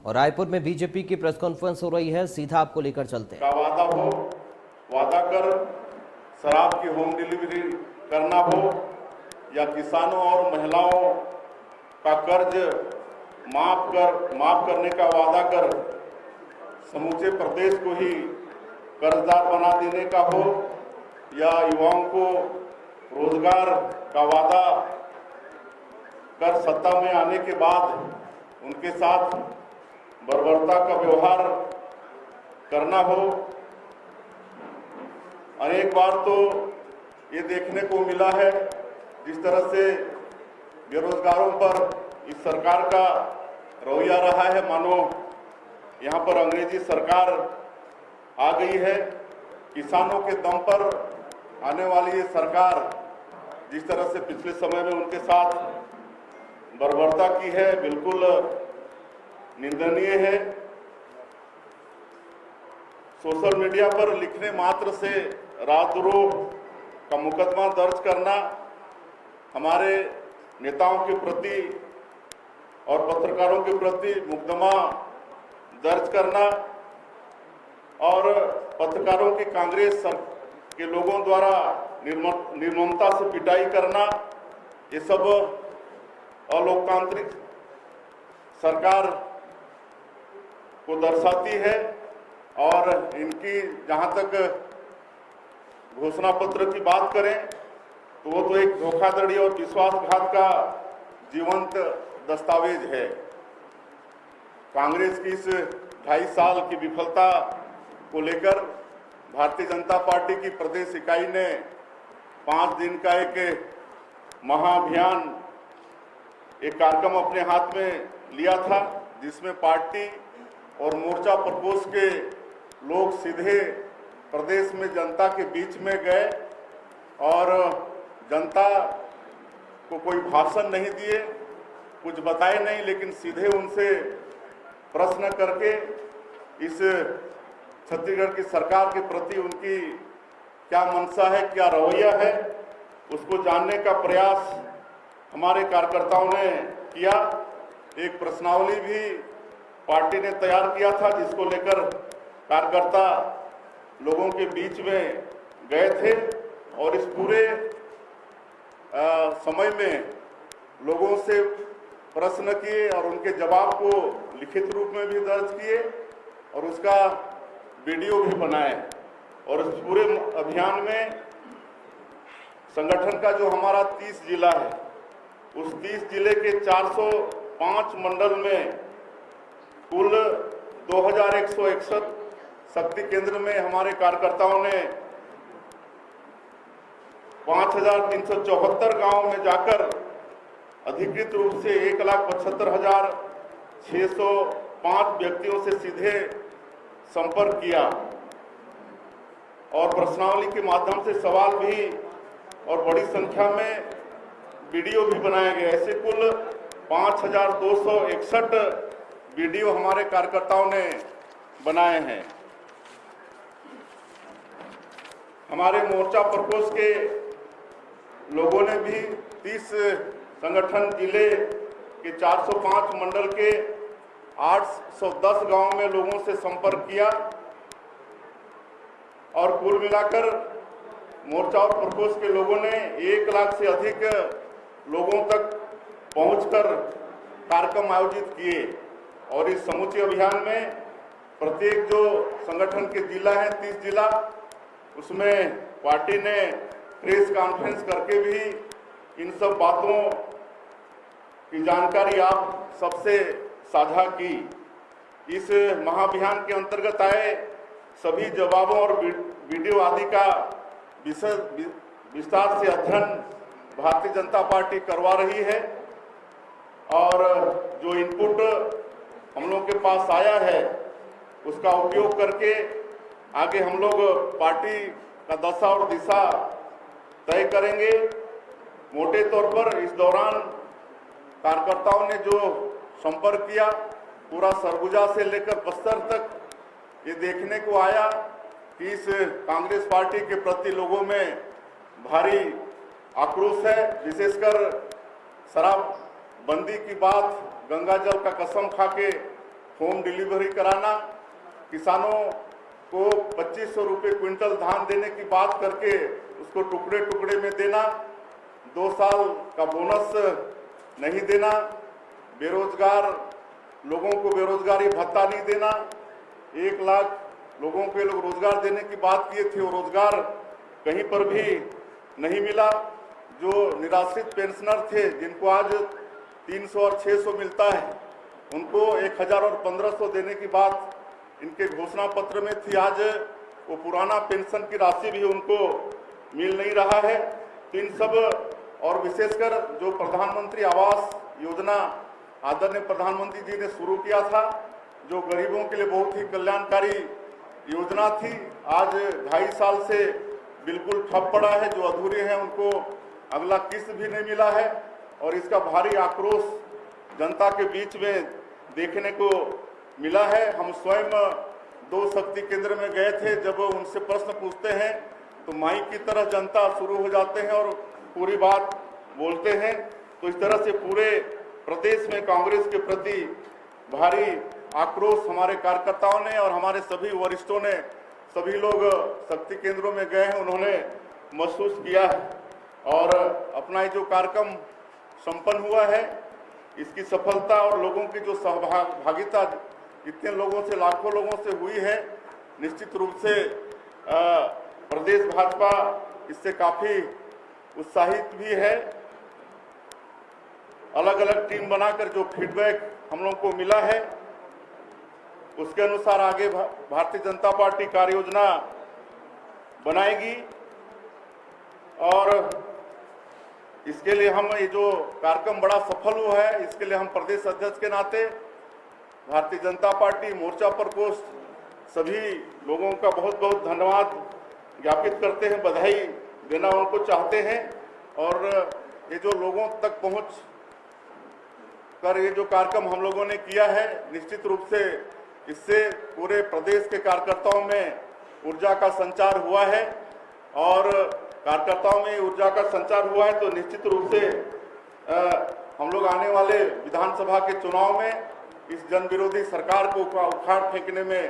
और रायपुर में बीजेपी की प्रेस कॉन्फ्रेंस हो रही है, सीधा आपको लेकर चलते हैं। का वादा हो, वादा कर शराब की होम डिलीवरी करना हो या किसानों और महिलाओं का कर्ज माफ करने का वादा कर समूचे प्रदेश को ही कर्जदार बना देने का हो या युवाओं को रोजगार का वादा कर सत्ता में आने के बाद उनके साथ बर्बरता का व्यवहार करना हो। अनेक बार तो ये देखने को मिला है जिस तरह से बेरोजगारों पर इस सरकार का रवैया रहा है, मानो यहाँ पर अंग्रेजी सरकार आ गई है। किसानों के दम पर आने वाली ये सरकार जिस तरह से पिछले समय में उनके साथ बर्बरता की है, बिल्कुल निंदनीय है। सोशल मीडिया पर लिखने मात्र से राजद्रोह का मुकदमा दर्ज करना, हमारे नेताओं के प्रति और पत्रकारों के प्रति मुकदमा दर्ज करना और पत्रकारों की कांग्रेस के लोगों द्वारा निर्ममता से पिटाई करना, ये सब अलोकतांत्रिक सरकार को दर्शाती है। और इनकी जहां तक घोषणा पत्र की बात करें तो वो तो एक धोखाधड़ी और विश्वासघात का जीवंत दस्तावेज है। कांग्रेस की इस 2.5 साल की विफलता को लेकर भारतीय जनता पार्टी की प्रदेश इकाई ने 5 दिन का एक महाअभियान, एक कार्यक्रम अपने हाथ में लिया था, जिसमें पार्टी और मोर्चा प्रकोष्ठ के लोग सीधे प्रदेश में जनता के बीच में गए और जनता को कोई भाषण नहीं दिए, कुछ बताए नहीं, लेकिन सीधे उनसे प्रश्न करके इस छत्तीसगढ़ की सरकार के प्रति उनकी क्या मंशा है, क्या रवैया है, उसको जानने का प्रयास हमारे कार्यकर्ताओं ने किया। एक प्रश्नावली भी पार्टी ने तैयार किया था, जिसको लेकर कार्यकर्ता लोगों के बीच में गए थे और इस पूरे समय में लोगों से प्रश्न किए और उनके जवाब को लिखित रूप में भी दर्ज किए और उसका वीडियो भी बनाए। और इस पूरे अभियान में संगठन का जो हमारा 30 जिला है, उस 30 जिले के 405 मंडल में कुल 2161 शक्ति केंद्र में हमारे कार्यकर्ताओं ने 5374 गांव में जाकर अधिकृत रूप से 1,75,605 व्यक्तियों से सीधे संपर्क किया और प्रश्नावली के माध्यम से सवाल भी और बड़ी संख्या में वीडियो भी बनाए गए। ऐसे कुल 5261 वीडियो हमारे कार्यकर्ताओं ने बनाए हैं। हमारे मोर्चा प्रकोष्ठ के लोगों ने भी 30 संगठन जिले के 405 मंडल के 810 गांव में लोगों से संपर्क किया और कुल मिलाकर मोर्चा और प्रकोष्ठ के लोगों ने 1 लाख से अधिक लोगों तक पहुंचकर कार्यक्रम आयोजित किए। और इस समूचे अभियान में प्रत्येक जो संगठन के जिला है, 30 जिला, उसमें पार्टी ने प्रेस कॉन्फ्रेंस करके भी इन सब बातों की जानकारी आप सबसे साझा की। इस महाअभियान के अंतर्गत आए सभी जवाबों और वीडियो आदि का विस्तार से अध्ययन भारतीय जनता पार्टी करवा रही है और जो इनपुट हम लोग के पास आया है उसका उपयोग करके आगे हम लोग पार्टी का दशा और दिशा तय करेंगे। मोटे तौर पर इस दौरान कार्यकर्ताओं ने जो संपर्क किया, पूरा सरगुजा से लेकर बस्तर तक ये देखने को आया कि इस कांग्रेस पार्टी के प्रति लोगों में भारी आक्रोश है। विशेषकर शराब बंदी की बात गंगा जल का कसम खा के होम डिलीवरी कराना, किसानों को 2500 रुपये क्विंटल धान देने की बात करके उसको टुकड़े टुकड़े में देना, 2 साल का बोनस नहीं देना, बेरोजगार लोगों को बेरोजगारी भत्ता नहीं देना, 1 लाख लोगों के लोग रोजगार देने की बात किए थे, वो रोजगार कहीं पर भी नहीं मिला। जो निराश्रित पेंशनर थे जिनको आज 300 और 600 मिलता है, उनको 1000 और 1500 देने की बात इनके घोषणा पत्र में थी। आज वो पुराना पेंशन की राशि भी उनको मिल नहीं रहा है। तो इन सब और विशेषकर जो प्रधानमंत्री आवास योजना आदरणीय प्रधानमंत्री जी ने शुरू किया था, जो गरीबों के लिए बहुत ही कल्याणकारी योजना थी, आज 2.5 साल से बिल्कुल ठप पड़ा है। जो अधूरे हैं उनको अगला किस्त भी नहीं मिला है और इसका भारी आक्रोश जनता के बीच में देखने को मिला है। हम स्वयं 2 शक्ति केंद्र में गए थे, जब उनसे प्रश्न पूछते हैं तो माइक की तरह जनता शुरू हो जाते हैं और पूरी बात बोलते हैं। तो इस तरह से पूरे प्रदेश में कांग्रेस के प्रति भारी आक्रोश हमारे कार्यकर्ताओं ने और हमारे सभी वरिष्ठों ने, सभी लोग शक्ति केंद्रों में गए हैं, उन्होंने महसूस किया है। और अपना जो कार्यक्रम संपन्न हुआ है, इसकी सफलता और लोगों की जो सहभागिता जितने लोगों से, लाखों लोगों से हुई है, निश्चित रूप से प्रदेश भाजपा इससे काफ़ी उत्साहित भी है। अलग अलग टीम बनाकर जो फीडबैक हम लोगों को मिला है, उसके अनुसार आगे भारतीय जनता पार्टी कार्य योजना बनाएगी और इसके लिए हम ये जो कार्यक्रम बड़ा सफल हुआ है, इसके लिए हम प्रदेश अध्यक्ष के नाते भारतीय जनता पार्टी मोर्चा प्रकोष्ठ सभी लोगों का बहुत बहुत धन्यवाद ज्ञापित करते हैं, बधाई देना उनको चाहते हैं। और ये जो लोगों तक पहुंच कर ये जो कार्यक्रम हम लोगों ने किया है, निश्चित रूप से इससे पूरे प्रदेश के कार्यकर्ताओं में ऊर्जा का संचार हुआ है और कार्यकर्ताओं में ऊर्जा का संचार हुआ है तो निश्चित रूप से हम लोग आने वाले विधानसभा के चुनाव में इस जन विरोधी सरकार को उखाड़ फेंकने में